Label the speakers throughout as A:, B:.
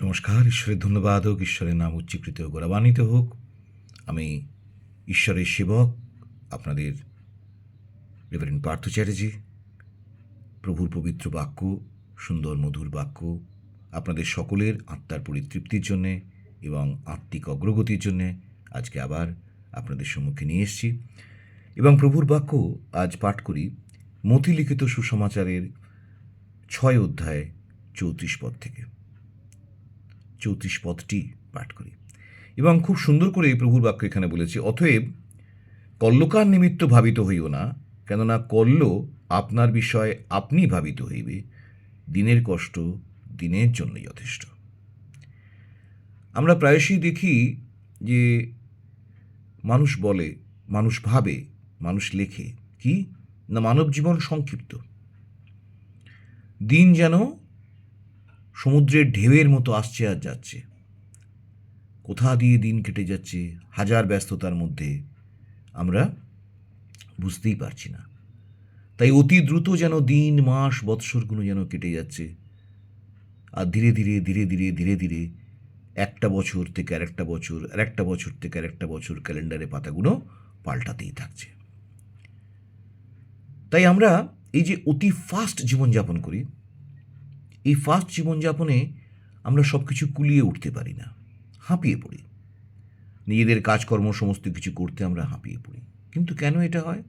A: নমস্কার, ঈশ্বরের ধন্যবাদ হোক, ঈশ্বরের নাম উচ্চীকৃত হোক, গৌরবান্বিত হোক। আমি ঈশ্বরের সেবক, আপনাদের রেভারেন্ড পার্থ চ্যাটার্জি। প্রভুর পবিত্র বাক্য, সুন্দর মধুর বাক্য আপনাদের সকলের আত্মার পরিতৃপ্তির জন্যে এবং আত্মিক অগ্রগতির জন্যে আজকে আবার আপনাদের সম্মুখে নিয়ে এসেছি। এবং প্রভুর বাক্য আজ পাঠ করি মথি লিখিত সুসমাচারের 6 অধ্যায় 34 পদ থেকে। 34 পদটি পাঠ করি এবং খুব সুন্দর করে প্রভুর বাক্য এখানে বলেছে, অতএব কল্যকার নিমিত্ত ভাবিত হইও না, কেননা কল্য আপনার বিষয় আপনি ভাবিত হইবে, দিনের কষ্ট দিনের জন্য যথেষ্ট। আমরা প্রায়শই দেখি যে মানুষ বলে, মানুষ ভাবে, মানুষ লেখে কি না, মানব জীবন সংক্ষিপ্ত, দিন যেন সমুদ্রের ঢেউয়ের মতো আসছে আর যাচ্ছে, কোথা দিয়ে দিন কেটে যাচ্ছে হাজার ব্যস্ততার মধ্যে আমরা বুঝতেই পারছি না। তাই অতি দ্রুত যেন দিন মাস বৎসরগুলো যেন কেটে যাচ্ছে, আর ধীরে ধীরে ধীরে ধীরে ধীরে ধীরে একটা বছর থেকে আরেকটা বছর, আরেকটা বছর থেকে আরেকটা বছর ক্যালেন্ডারে পাতাগুলো পাল্টাতেই থাকছে। তাই আমরা এই যে অতি ফাস্ট জীবনযাপন করি, এই ফাস্ট জীবনযাপনে আমরা সব কিছু কুলিয়ে উঠতে পারি না, হাঁপিয়ে পড়ি। নিজেদের কাজকর্ম সমস্ত কিছু করতে আমরা হাঁপিয়ে পড়ি। কিন্তু কেন এটা হয়?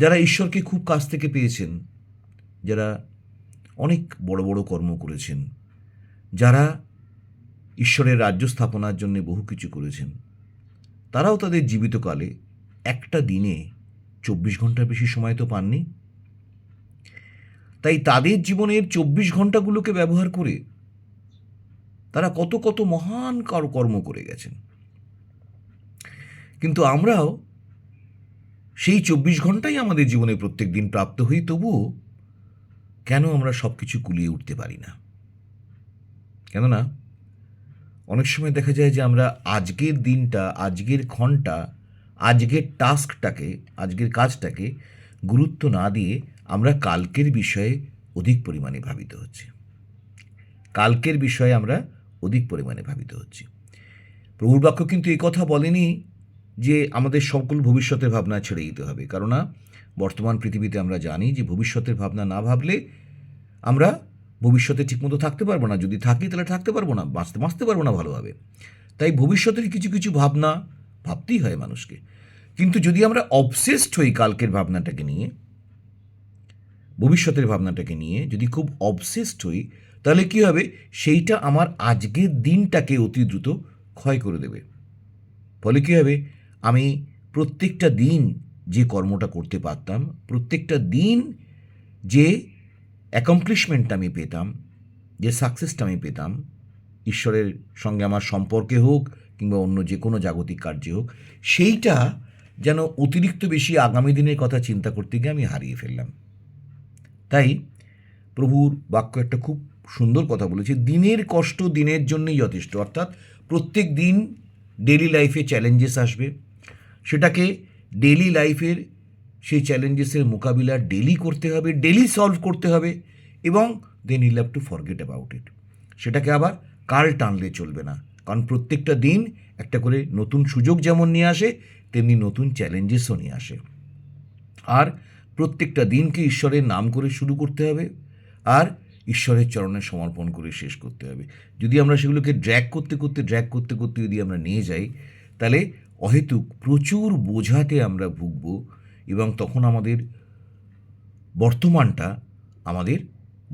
A: যারা ঈশ্বরকে খুব কাছ থেকে পেয়েছেন, যারা অনেক বড় বড় কর্ম করেছেন, যারা ঈশ্বরের রাজ্য স্থাপনার জন্য বহু কিছু করেছেন, তারাও তাদের জীবিতকালে একটা দিনে 24 ঘন্টার বেশি সময় তো পাননি। তাই তাদের জীবনের 24 ঘন্টাগুলোকে ব্যবহার করে তারা কত কত মহান কর্ম করে গেছেন। কিন্তু আমরাও সেই 24 ঘন্টাই আমাদের জীবনে প্রত্যেক দিন প্রাপ্ত হই, তবুও কেন আমরা সব কিছু কুলিয়ে উঠতে পারি না? কেননা অনেক সময় দেখা যায় যে আমরা আজকের দিনটা, আজকের ঘন্টা, আজকের টাস্কটাকে, আজকের কাজটাকে গুরুত্ব না দিয়ে আমরা কালকের বিষয়ে অধিক পরিমাণে ভাবিত হচ্ছি। কালকের বিষয়ে আমরা অধিক পরিমাণে ভাবিত হচ্ছি। প্রভুর বাক্য কিন্তু এই কথা বলেনি যে আমাদের সকল ভবিষ্যতের ভাবনা ছেড়ে দিতে হবে, কেননা বর্তমান পৃথিবীতে আমরা জানি যে ভবিষ্যতের ভাবনা না ভাবলে আমরা ভবিষ্যতে ঠিকমতো থাকতে পারবো না। যদি থাকি তাহলে থাকতে পারবো না, বাঁচতে পারবো না ভালোভাবে। তাই ভবিষ্যতের কিছু কিছু ভাবনা ভাবতেই হয় মানুষকে। কিন্তু যদি আমরা অবসেসড হই কালকের ভাবনাটাকে নিয়ে, ভবিষ্যতের ভাবনাটাকে নিয়ে যদি খুব অবসেসড হই, তাহলে কী হবে? সেইটা আমার আজকের দিনটাকে অতি দ্রুত ক্ষয় করে দেবে। ফলে কী হবে? আমি প্রত্যেকটা দিন যে কর্মটা করতে পারতাম, প্রত্যেকটা দিন যে অ্যাকমপ্লিশমেন্টটা আমি পেতাম, যে সাকসেসটা আমি পেতাম, ঈশ্বরের সঙ্গে আমার সম্পর্কে হোক কিংবা অন্য যে কোনো জাগতিক কার্যে হোক, সেইটা যেন অতিরিক্ত বেশি আগামী দিনের কথা চিন্তা করতে গিয়ে আমি হারিয়ে ফেললাম। তাই প্রভুর বাক্য একটা খুব সুন্দর কথা বলেছে, দিনের কষ্ট দিনের জন্যই যথেষ্ট। অর্থাৎ প্রত্যেক দিন ডেলি লাইফে চ্যালেঞ্জেস আসবে, সেটাকে ডেলি লাইফের সেই চ্যালেঞ্জেসের মোকাবিলা ডেলি করতে হবে, ডেলি সলভ করতে হবে, এবং then I'll have to forget about it. সেটাকে আবার কাল টানলে চলবে না, কারণ প্রত্যেকটা দিন একটা করে নতুন সুযোগ যেমন নিয়ে আসে, তেমনি নতুন চ্যালেঞ্জেসও নিয়ে আসে। আর প্রত্যেকটা দিনকে ঈশ্বরের নাম করে শুরু করতে হবে, আর ঈশ্বরের চরণে সমর্পণ করে শেষ করতে হবে। যদি আমরা সেগুলোকে ড্র্যাগ করতে করতে যদি আমরা নিয়ে যাই, তাহলে অহেতুক প্রচুর বোঝাতে আমরা ভুগব, এবং তখন আমাদের বর্তমানটা আমাদের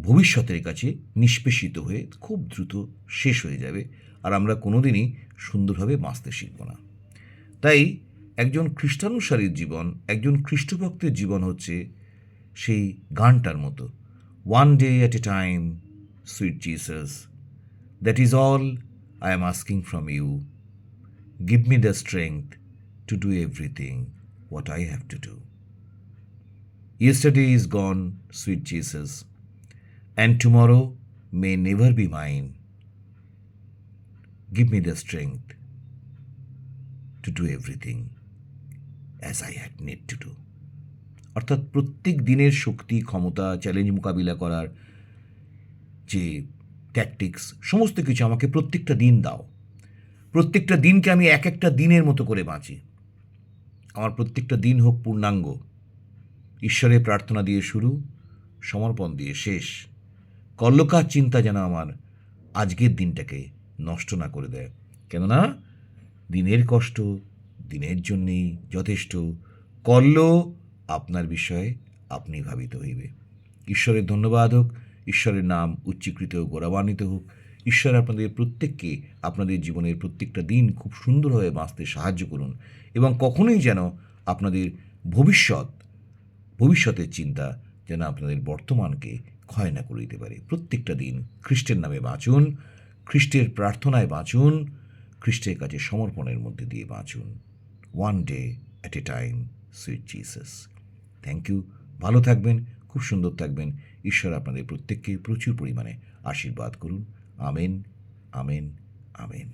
A: ভবিষ্যতের কাছে নিষ্পেষিত হয়ে খুব দ্রুত শেষ হয়ে যাবে, আর আমরা কোনোদিনই সুন্দরভাবে বাঁচতে শিখব না। তাই একজন খ্রিস্টানুসারীর জীবন, একজন খ্রিস্টভক্তের জীবন হচ্ছে সেই গানটার মতো, one day at a time, sweet Jesus, that is all I am asking from you, give me the strength to do everything what I have to do. Yesterday is gone, sweet Jesus, and tomorrow may never be mine. Give me the strength to do everything as I had need to do. অর্থাৎ প্রত্যেক দিনের শক্তি, ক্ষমতা, challenge মোকাবিলা করার যে tactics সমস্ত কিছু আমাকে প্রত্যেকটা দিন দাও। প্রত্যেকটা দিনকে আমি এক একটা দিনের মতো করে বাঁচি। আমার প্রত্যেকটা দিন হোক পূর্ণাঙ্গ। ঈশ্বরের প্রার্থনা দিয়ে শুরু, সমর্পণ দিয়ে শেষ। কল্লোকার চিন্তা যেন আমার আজকের দিনটাকে নষ্ট না করে দেয়। কেননা দিনের কষ্ট দিনের জন্যেই যথেষ্ট। কল্য আপনার বিষয়ে আপনি ভাবিত হইবে। ঈশ্বরের ধন্যবাদ হোক, ঈশ্বরের নাম উচ্চীকৃত ও গৌরবান্বিত হোক। ঈশ্বর আপনাদের প্রত্যেককে আপনাদের জীবনের প্রত্যেকটা দিন খুব সুন্দরভাবে বাঁচতে সাহায্য করুন এবং কখনোই যেন আপনাদের ভবিষ্যতের চিন্তা যেন আপনাদের বর্তমানকে ক্ষয় না করে দিতে পারে। প্রত্যেকটা দিন খ্রিস্টের নামে বাঁচুন, খ্রিস্টের প্রার্থনায় বাঁচুন, খ্রিস্টের কাছে সমর্পণের মধ্যে দিয়ে বাঁচুন। One day at a time, sweet Jesus. Thank you. ভালো থাকবেন, খুব সুন্দর থাকবেন। ঈশ্বর আপনাদের প্রত্যেককে প্রচুর পরিমাণে আশীর্বাদ করুন। Amen, amen, amen.